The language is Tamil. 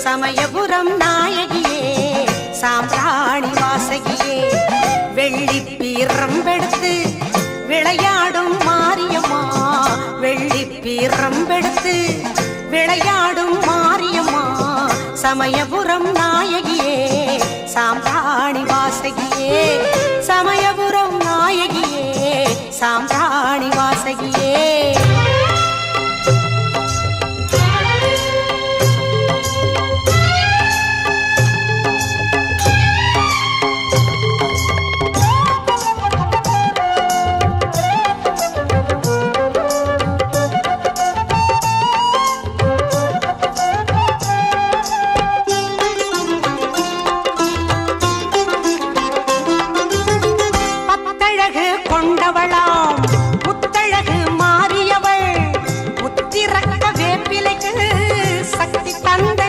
சமயபுரம் நாயகியே சாம்பிராணி வாசகியே வெள்ளி பீரம்பெடுத்து விளையாடும் மாரியம்மா வெள்ளி பீரம்பெடுத்து விளையாடும் மாரியம்மா சமயபுரம் நாயகியே சாம்பிராணி வாசகியே சமயபுரம் நாயகியே சாம்பிராணி வாசகியே